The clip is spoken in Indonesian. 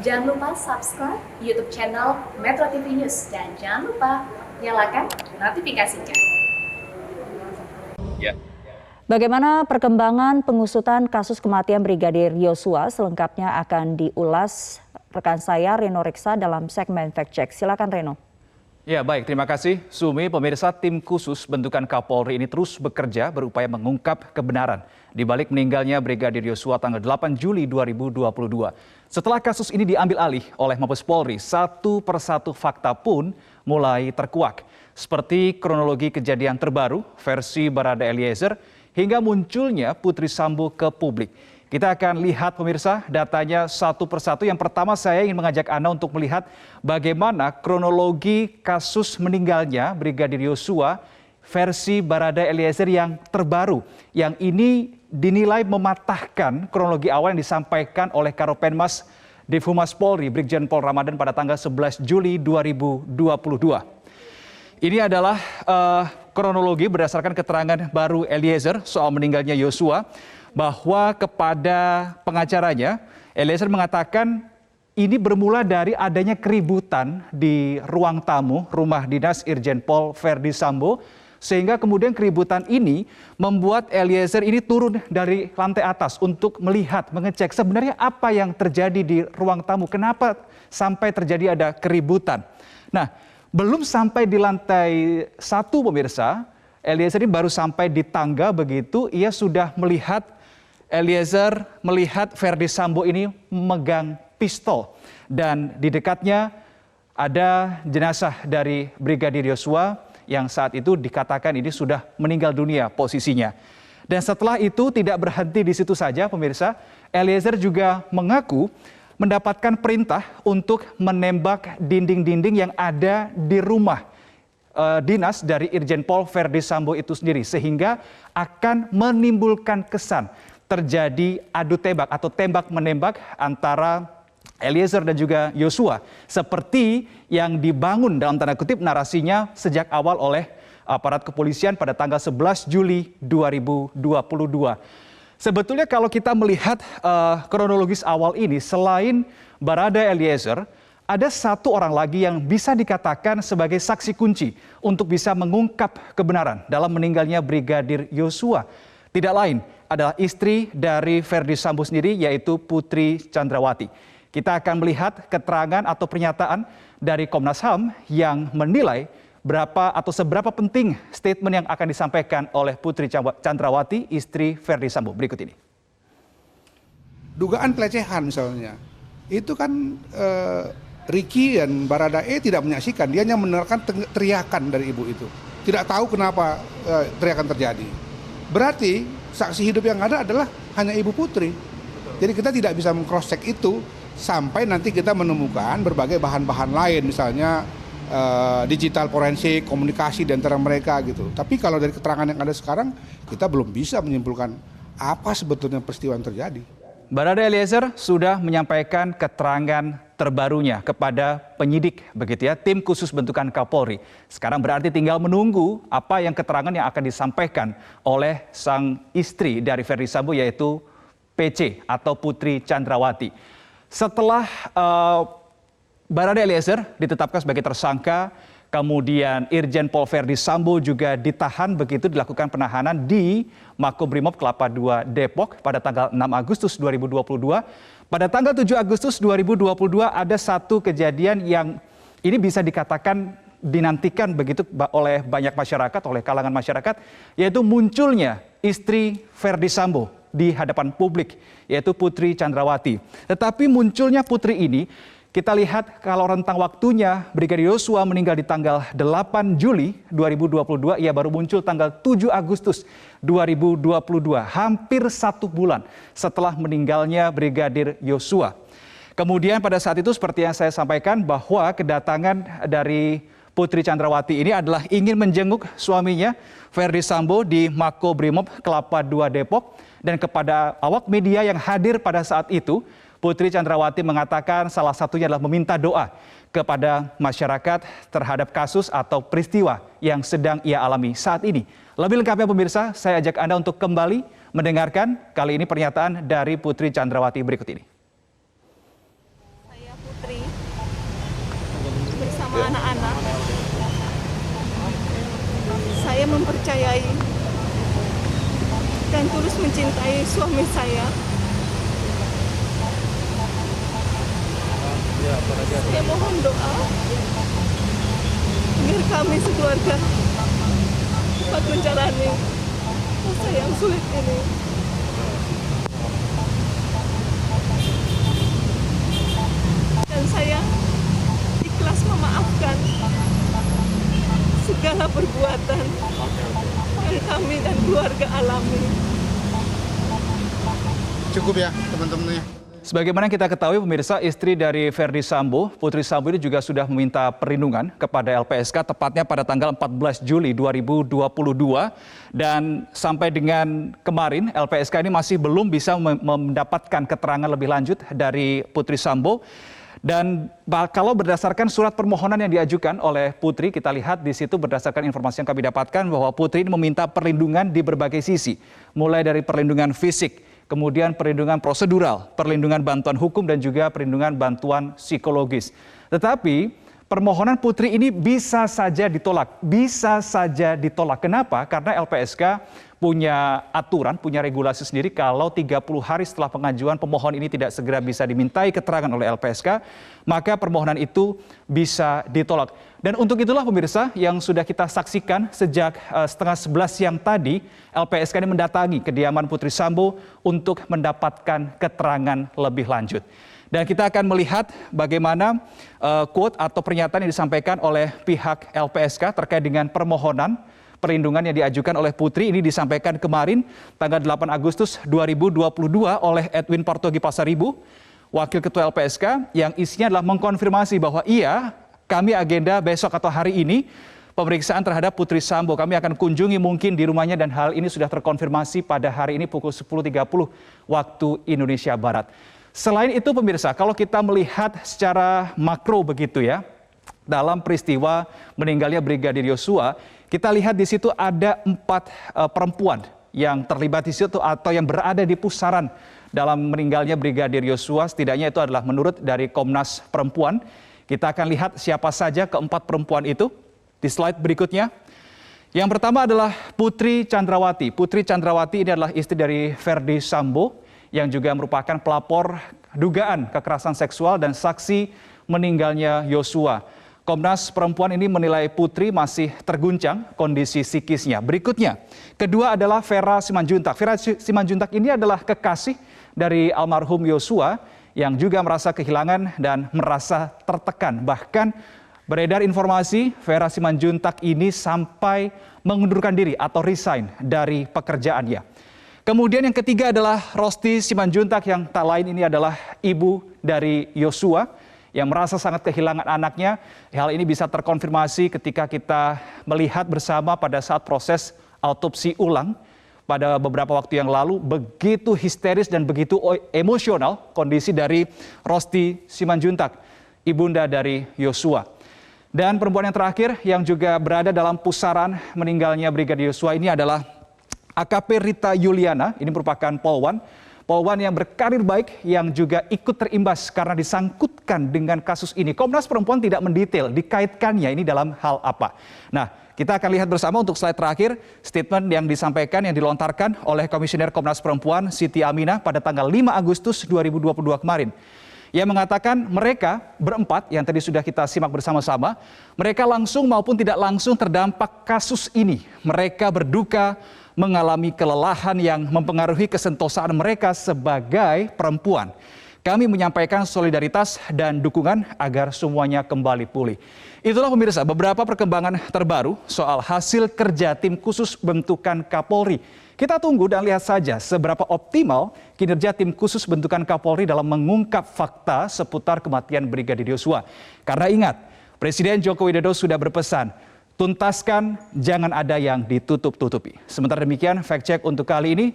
Jangan lupa subscribe YouTube channel Metro TV News dan jangan lupa nyalakan notifikasinya. Bagaimana perkembangan pengusutan kasus kematian Brigadir Yosua selengkapnya akan diulas rekan saya Reno Reksa dalam segmen Fact Check. Silakan Reno. Ya baik, terima kasih Sumi. Pemirsa, tim khusus bentukan Kapolri ini terus bekerja berupaya mengungkap kebenaran di balik meninggalnya Brigadir Yosua tanggal 8 Juli 2022. Setelah kasus ini diambil alih oleh Mabes Polri, satu persatu fakta pun mulai terkuak. Seperti kronologi kejadian terbaru versi Barada Eliezer hingga munculnya Putri Sambo ke publik. Kita akan lihat pemirsa datanya satu persatu. Yang pertama saya ingin mengajak Anda untuk melihat bagaimana kronologi kasus meninggalnya Brigadir Yosua versi Barada Eliezer yang terbaru. Yang ini dinilai mematahkan kronologi awal yang disampaikan oleh Karopenmas Divhumas Polri Brigjen Pol Ramadan pada tanggal 11 Juli 2022. Ini adalah kronologi berdasarkan keterangan baru Eliezer soal meninggalnya Yosua. Bahwa kepada pengacaranya, Eliezer mengatakan ini bermula dari adanya keributan di ruang tamu rumah dinas Irjen Pol Verdi Sambo, sehingga kemudian keributan ini membuat Eliezer ini turun dari lantai atas untuk melihat, mengecek sebenarnya apa yang terjadi di ruang tamu, kenapa sampai terjadi ada keributan. Nah, belum sampai di lantai 1 pemirsa, Eliezer ini baru sampai di tangga begitu, ia sudah melihat Eliezer melihat Verdi Sambo ini memegang pistol dan di dekatnya ada jenazah dari Brigadir Yosua yang saat itu dikatakan ini sudah meninggal dunia posisinya. Dan setelah itu tidak berhenti di situ saja pemirsa, Eliezer juga mengaku mendapatkan perintah untuk menembak dinding-dinding yang ada di rumah dinas dari Irjen Pol Verdi Sambo itu sendiri sehingga akan menimbulkan kesan terjadi adu tembak atau tembak menembak antara Eliezer dan juga Yosua seperti yang dibangun dalam tanda kutip narasinya sejak awal oleh aparat kepolisian pada tanggal 11 Juli 2022. Sebetulnya kalau kita melihat kronologis awal ini, selain Barada Eliezer, ada satu orang lagi yang bisa dikatakan sebagai saksi kunci untuk bisa mengungkap kebenaran dalam meninggalnya Brigadir Yosua. Tidak lain adalah istri dari Verdi Sambo sendiri, yaitu Putri Chandrawati. Kita akan melihat keterangan atau pernyataan dari Komnas HAM yang menilai berapa atau seberapa penting statement yang akan disampaikan oleh Putri Chandrawati, istri Verdi Sambo. Berikut ini. Dugaan pelecehan misalnya, itu kan Ricky dan Baradae tidak menyaksikan, dia hanya mendengarkan teriakan dari ibu itu. Tidak tahu kenapa teriakan terjadi. Berarti saksi hidup yang ada adalah hanya Ibu Putri. Jadi kita tidak bisa meng-cross check itu sampai nanti kita menemukan berbagai bahan-bahan lain, misalnya digital forensik, komunikasi di antara mereka gitu. Tapi kalau dari keterangan yang ada sekarang, kita belum bisa menyimpulkan apa sebetulnya peristiwa yang terjadi. Barada Eliezer sudah menyampaikan keterangan terbarunya kepada penyidik begitu ya, tim khusus bentukan Kapolri. Sekarang berarti tinggal menunggu apa yang keterangan yang akan disampaikan oleh sang istri dari Verdi Sambo yaitu PC atau Putri Chandrawati. Setelah Barada Eliezer ditetapkan sebagai tersangka, kemudian Irjen Pol Verdi Sambo juga ditahan begitu, dilakukan penahanan di Makobrimob Kelapa II Depok pada tanggal 6 Agustus 2022. Pada tanggal 7 Agustus 2022 ada satu kejadian yang ini bisa dikatakan dinantikan begitu oleh banyak masyarakat, oleh kalangan masyarakat, yaitu munculnya istri Verdi Sambo di hadapan publik, yaitu Putri Chandrawati. Tetapi munculnya Putri ini, kita lihat kalau rentang waktunya Brigadir Yosua meninggal di tanggal 8 Juli 2022, ia baru muncul tanggal 7 Agustus 2022, hampir 1 bulan setelah meninggalnya Brigadir Yosua. Kemudian pada saat itu seperti yang saya sampaikan bahwa kedatangan dari Putri Chandrawati ini adalah ingin menjenguk suaminya Verdi Sambo di Makobrimob Kelapa II Depok, dan kepada awak media yang hadir pada saat itu, Putri Chandrawati mengatakan salah satunya adalah meminta doa kepada masyarakat terhadap kasus atau peristiwa yang sedang ia alami saat ini. Lebih lengkapnya pemirsa, saya ajak Anda untuk kembali mendengarkan kali ini pernyataan dari Putri Chandrawati berikut ini. Saya mempercayai dan tulus mencintai suami saya. Saya mohon doa agar kami sekeluarga dapat menjalani masa yang sulit ini. Dan saya ikhlas memaafkan segala perbuatan yang kami dan keluarga alami. Cukup ya teman-temannya. Sebagaimana kita ketahui pemirsa, istri dari Verdi Sambo, Putri Sambo ini juga sudah meminta perlindungan kepada LPSK tepatnya pada tanggal 14 Juli 2022 dan sampai dengan kemarin LPSK ini masih belum bisa mendapatkan keterangan lebih lanjut dari Putri Sambo. Dan kalau berdasarkan surat permohonan yang diajukan oleh Putri, kita lihat di situ berdasarkan informasi yang kami dapatkan bahwa Putri ini meminta perlindungan di berbagai sisi, mulai dari perlindungan fisik, kemudian perlindungan prosedural, perlindungan bantuan hukum, dan juga perlindungan bantuan psikologis. Tetapi permohonan Putri ini bisa saja ditolak. Bisa saja ditolak. Kenapa? Karena LPSK punya aturan, punya regulasi sendiri kalau 30 hari setelah pengajuan pemohon ini tidak segera bisa dimintai keterangan oleh LPSK, maka permohonan itu bisa ditolak. Dan untuk itulah pemirsa yang sudah kita saksikan sejak setengah 11 siang tadi, LPSK ini mendatangi kediaman Putri Sambo untuk mendapatkan keterangan lebih lanjut. Dan kita akan melihat bagaimana quote atau pernyataan yang disampaikan oleh pihak LPSK terkait dengan permohonan perlindungan yang diajukan oleh Putri. Ini disampaikan kemarin tanggal 8 Agustus 2022 oleh Edwin Partogi Pasaribu, Wakil Ketua LPSK, yang isinya adalah mengkonfirmasi bahwa iya, kami agenda besok atau hari ini pemeriksaan terhadap Putri Sambo. Kami akan kunjungi mungkin di rumahnya dan hal ini sudah terkonfirmasi pada hari ini pukul 10.30 waktu Indonesia Barat. Selain itu pemirsa, kalau kita melihat secara makro begitu ya, dalam peristiwa meninggalnya Brigadir Yosua, kita lihat di situ ada 4 perempuan yang terlibat di situ atau yang berada di pusaran dalam meninggalnya Brigadir Yosua. Setidaknya itu adalah menurut dari Komnas Perempuan. Kita akan lihat siapa saja keempat perempuan itu di slide berikutnya. Yang pertama adalah Putri Chandrawati. Putri Chandrawati ini adalah istri dari Verdi Sambo yang juga merupakan pelapor dugaan kekerasan seksual dan saksi meninggalnya Yosua. Komnas Perempuan ini menilai Putri masih terguncang kondisi psikisnya. Berikutnya, kedua adalah Vera Simanjuntak. Vera Simanjuntak ini adalah kekasih dari almarhum Yosua yang juga merasa kehilangan dan merasa tertekan. Bahkan beredar informasi Vera Simanjuntak ini sampai mengundurkan diri atau resign dari pekerjaannya. Kemudian yang ketiga adalah Rosti Simanjuntak yang tak lain ini adalah ibu dari Yosua yang merasa sangat kehilangan anaknya. Hal ini bisa terkonfirmasi ketika kita melihat bersama pada saat proses autopsi ulang pada beberapa waktu yang lalu. Begitu histeris dan begitu emosional kondisi dari Rosti Simanjuntak, ibunda dari Yosua. Dan perempuan yang terakhir yang juga berada dalam pusaran meninggalnya Brigadir Yosua ini adalah AKP Rita Yuliana. Ini merupakan polwan yang berkarir baik yang juga ikut terimbas karena disangkutkan dengan kasus ini. Komnas Perempuan tidak mendetail dikaitkannya ini dalam hal apa. Nah, kita akan lihat bersama untuk slide terakhir statement yang disampaikan, yang dilontarkan oleh Komisioner Komnas Perempuan Siti Aminah pada tanggal 5 Agustus 2022 kemarin. Yang mengatakan mereka berempat yang tadi sudah kita simak bersama-sama, mereka langsung maupun tidak langsung terdampak kasus ini. Mereka berduka, mengalami kelelahan yang mempengaruhi kesentosaan mereka sebagai perempuan. Kami menyampaikan solidaritas dan dukungan agar semuanya kembali pulih. Itulah pemirsa beberapa perkembangan terbaru soal hasil kerja tim khusus bentukan Kapolri. Kita tunggu dan lihat saja seberapa optimal kinerja tim khusus bentukan Kapolri dalam mengungkap fakta seputar kematian Brigadir Yosua. Karena ingat, Presiden Joko Widodo sudah berpesan, tuntaskan, jangan ada yang ditutup-tutupi. Sementara demikian, fact check untuk kali ini